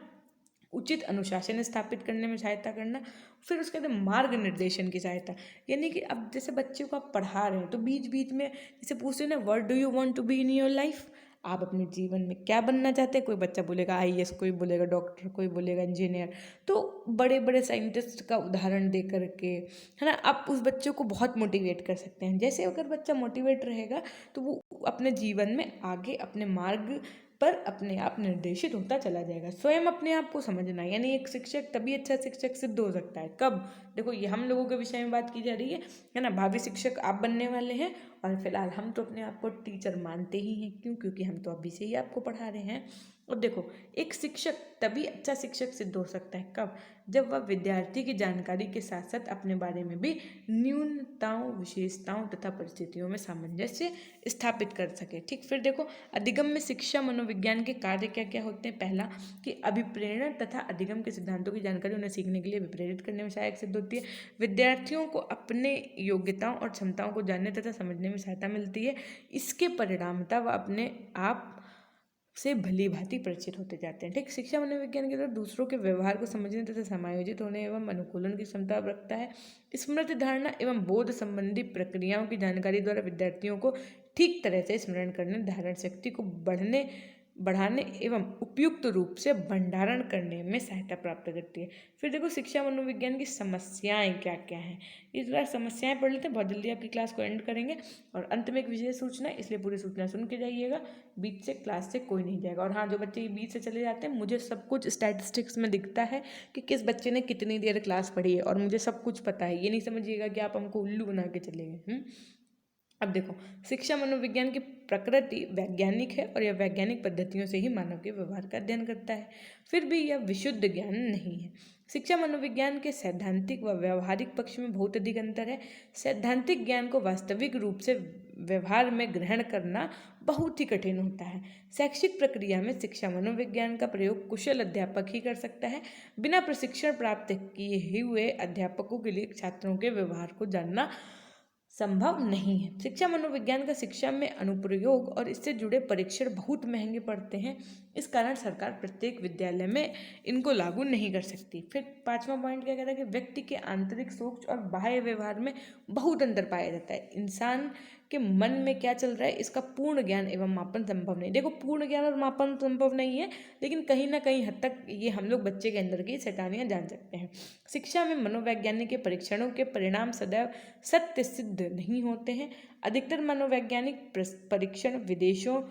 उचित अनुशासन स्थापित करने में सहायता करना। फिर उसके बाद मार्ग निर्देशन की सहायता, यानी कि अब जैसे बच्चे को आप पढ़ा रहे हैं तो बीच बीच में जैसे पूछते हैं ना, what do you want to be in your life, आप अपने जीवन में क्या बनना चाहते हैं। कोई बच्चा बोलेगा आईएएस, कोई बोलेगा डॉक्टर, कोई बोलेगा इंजीनियर। तो बड़े बड़े साइंटिस्ट का उदाहरण दे करके, है ना, आप उस बच्चे को बहुत मोटिवेट कर सकते हैं। जैसे अगर बच्चा मोटिवेट रहेगा तो वो अपने जीवन में आगे अपने मार्ग पर अपने आप निर्देशित होता चला जाएगा। स्वयं अपने आप को समझना, यानी एक शिक्षक तभी अच्छा शिक्षक सिद्ध हो सकता है कब, देखो ये हम लोगों के विषय में बात की जा रही है ना। भावी शिक्षक आप बनने वाले हैं और फिलहाल हम तो अपने आप को टीचर मानते ही हैं, क्यों? क्योंकि हम तो अभी से ही आपको पढ़ा रहे हैं। और देखो, एक शिक्षक तभी अच्छा शिक्षक सिद्ध हो सकता है कब, जब वह विद्यार्थी की जानकारी के साथ साथ अपने बारे में भी न्यूनताओं, विशेषताओं तथा परिस्थितियों में सामंजस्य स्थापित कर सके। ठीक, फिर देखो अधिगम में शिक्षा मनोविज्ञान के कार्य क्या क्या होते हैं। पहला कि अभिप्रेरण तथा अधिगम के सिद्धांतों की जानकारी उन्हें सीखने के लिए विप्रेरित करने में सहायक सिद्ध होती है। विद्यार्थियों को अपने योग्यताओं और क्षमताओं को जानने तथा समझने में सहायता मिलती है। इसके परिणामतः वह अपने आप से भली भांति परिचित होते जाते हैं। ठीक, शिक्षा मनोविज्ञान की तरफ दूसरों के व्यवहार को समझने तथा समायोजित होने एवं अनुकूलन की क्षमता रखता है। स्मृति धारणा एवं बोध संबंधी प्रक्रियाओं की जानकारी द्वारा विद्यार्थियों को ठीक तरह से स्मरण करने, धारण शक्ति को बढ़ाने एवं उपयुक्त रूप से भंडारण करने में सहायता प्राप्त करती है। फिर देखो शिक्षा मनोविज्ञान की समस्याएं क्या क्या हैं। इस बार समस्याएं पढ़ लेते हैं, बहुत जल्दी आपकी क्लास को एंड करेंगे। और अंत में एक विशेष सूचना, इसलिए पूरी सूचना सुन के जाइएगा, बीच से क्लास से कोई नहीं जाएगा। और हाँ, जो बच्चे बीच से चले जाते हैं, मुझे सब कुछ स्टैटिस्टिक्स में दिखता है कि किस बच्चे ने कितनी देर क्लास पढ़ी है, और मुझे सब कुछ पता है। ये नहीं समझिएगा कि आप हमको उल्लू बना के चले गए। अब देखो, शिक्षा मनोविज्ञान की प्रकृति वैज्ञानिक है और यह वैज्ञानिक पद्धतियों से ही मानव के व्यवहार का अध्ययन करता है। फिर भी यह विशुद्ध ज्ञान नहीं है। शिक्षा मनोविज्ञान के सैद्धांतिक व व्यवहारिक पक्ष में बहुत अधिक अंतर है। सैद्धांतिक ज्ञान को वास्तविक रूप से व्यवहार में ग्रहण करना बहुत ही कठिन होता है। शैक्षिक प्रक्रिया में शिक्षा मनोविज्ञान का प्रयोग कुशल अध्यापक ही कर सकता है। बिना प्रशिक्षण प्राप्त किए हुए अध्यापकों के लिए छात्रों के व्यवहार को जानना संभव नहीं है। शिक्षा मनोविज्ञान का शिक्षा में अनुप्रयोग और इससे जुड़े परीक्षण बहुत महंगे पड़ते हैं। इस कारण सरकार प्रत्येक विद्यालय में इनको लागू नहीं कर सकती। फिर 5वां पॉइंट क्या कहता है कि व्यक्ति के आंतरिक सोच और बाह्य व्यवहार में बहुत अंतर पाया जाता है। इंसान के मन में क्या चल रहा है, इसका पूर्ण ज्ञान एवं मापन संभव नहीं। देखो, पूर्ण ज्ञान और मापन संभव नहीं है, लेकिन कहीं ना कहीं हद तक ये हम लोग बच्चे के अंदर की शैतानियाँ जान सकते हैं। शिक्षा में मनोवैज्ञानिक के परीक्षणों के परिणाम सदैव सत्य सिद्ध नहीं होते हैं। अधिकतर मनोवैज्ञानिक परीक्षण विदेशों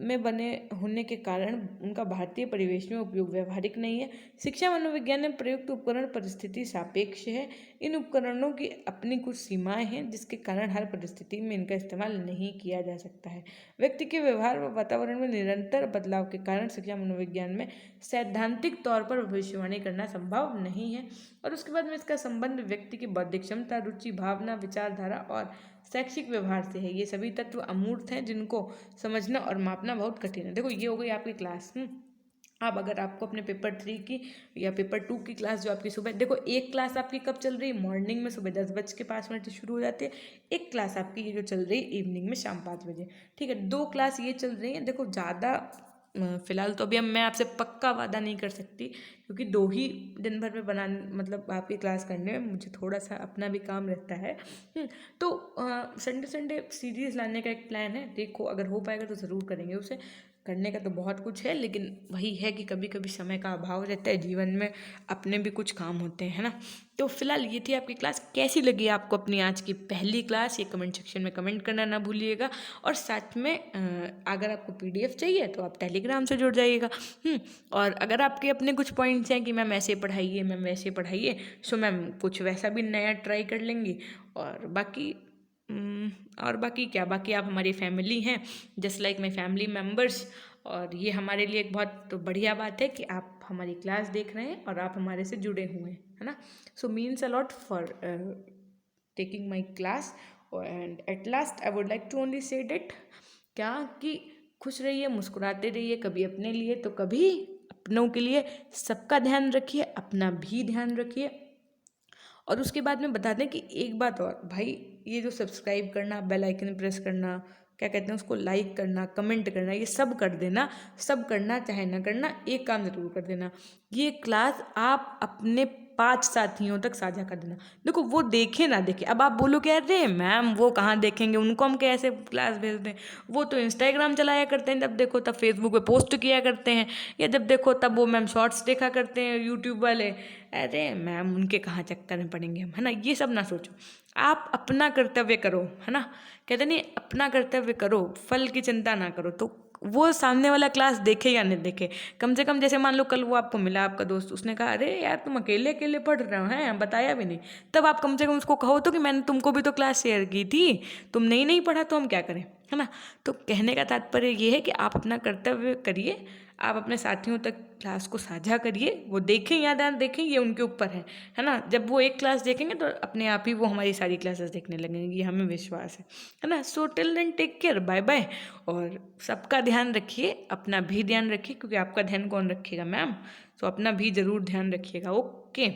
में बने होने के कारण उनका भारतीय परिवेश में उपयोग व्यवहारिक नहीं है। शिक्षा मनोविज्ञान में प्रयुक्त उपकरण परिस्थिति सापेक्ष है। इन उपकरणों की अपनी कुछ सीमाएं हैं, जिसके कारण हर परिस्थिति में इनका इस्तेमाल नहीं किया जा सकता है। व्यक्ति के व्यवहार व वातावरण में निरंतर बदलाव के कारण शिक्षा मनोविज्ञान में सैद्धांतिक तौर पर भविष्यवाणी करना संभव नहीं है। और उसके बाद में इसका संबंध व्यक्ति की बौद्धिक क्षमता, रुचि, भावना, विचारधारा और शैक्षिक व्यवहार से है। ये सभी तत्व अमूर्त हैं, जिनको समझना और मापना बहुत कठिन है। देखो, ये हो गई आपकी क्लास। अब अगर आपको अपने पेपर 3 की या पेपर 2 की क्लास जो आपकी सुबह, देखो एक क्लास आपकी कब चल रही है, मॉर्निंग में सुबह 10:05 से शुरू हो जाती है। एक क्लास आपकी ये जो चल रही है इवनिंग में शाम 5 बजे। ठीक है, 2 क्लास ये चल रही हैं। देखो, ज़्यादा फिलहाल तो अभी अब मैं आपसे पक्का वादा नहीं कर सकती, क्योंकि 2 ही दिन भर में मतलब आपकी क्लास करने में मुझे थोड़ा सा अपना भी काम रहता है। तो संडे संडे सीरीज़ लाने का एक प्लान है। देखो, अगर हो पाएगा तो ज़रूर करेंगे उसे। करने का तो बहुत कुछ है, लेकिन वही है कि कभी कभी समय का अभाव रहता है, जीवन में अपने भी कुछ काम होते हैं, है ना। तो फिलहाल ये थी आपकी क्लास। कैसी लगी आपको अपनी आज की पहली क्लास, ये कमेंट सेक्शन में कमेंट करना ना भूलिएगा। और साथ में अगर आपको PDF चाहिए तो आप टेलीग्राम से जुड़ जाइएगा। और अगर आपके अपने कुछ पॉइंट्स हैं कि मैम ऐसे पढ़ाइए, मैम वैसे पढ़ाइए, सो मैम कुछ वैसा भी नया ट्राई कर लेंगी। और बाकी क्या, बाकी आप हमारी फैमिली हैं, just like my family members. और ये हमारे लिए एक बहुत बढ़िया बात है कि आप हमारी क्लास देख रहे हैं और आप हमारे से जुड़े हुए हैं, है ना। So means a lot for taking my class. And at last I would like to only say that क्या कि खुश रहिए, मुस्कुराते रहिए, कभी अपने लिए तो कभी अपनों के लिए। सबका ध्यान रखिए, अपना भी ध्यान रखिए। और उसके बाद में बता दें कि एक बात और, भाई ये जो सब्सक्राइब करना, बेल आइकन प्रेस करना, क्या कहते हैं उसको, लाइक करना, कमेंट करना, ये सब कर देना। सब करना चाहे ना करना, एक काम जरूर कर देना, ये क्लास आप अपने 5 साथियों तक साझा कर देना। देखो, वो देखे ना देखे, अब आप बोलो कि अरे मैम वो कहाँ देखेंगे, उनको हम कैसे क्लास भेज दें, वो तो इंस्टाग्राम चलाया करते हैं, जब देखो तब फेसबुक पे पोस्ट किया करते हैं, या जब देखो तब वो मैम शॉर्ट्स देखा करते हैं यूट्यूब वाले। अरे मैम उनके कहाँ चक्कर में पड़ेंगे हम, है ना। ये सब ना सोचो, आप अपना कर्तव्य करो, है ना। कहते नहीं, अपना कर्तव्य करो, फल की चिंता ना करो। तो वो सामने वाला क्लास देखे या नहीं देखे, कम से कम जैसे मान लो कल वो आपको मिला आपका दोस्त, उसने कहा अरे यार तुम अकेले अकेले पढ़ रहे हो हैं, बताया भी नहीं, तब आप कम से कम उसको कहो तो कि मैंने तुमको भी तो क्लास शेयर की थी, तुमने ही नहीं पढ़ा तो हम क्या करें, है ना। तो कहने का तात्पर्य ये है कि आप अपना कर्तव्य करिए, आप अपने साथियों तक क्लास को साझा करिए, वो देखें या ना देखें ये उनके ऊपर है ना। जब वो एक क्लास देखेंगे तो अपने आप ही वो हमारी सारी क्लासेस देखने लगेंगे, ये हमें विश्वास है ना। So till then take care, bye bye. और सबका ध्यान रखिए, अपना भी ध्यान रखिए, क्योंकि आपका ध्यान कौन रखिएगा मैम, तो अपना भी ज़रूर ध्यान रखिएगा। ओके।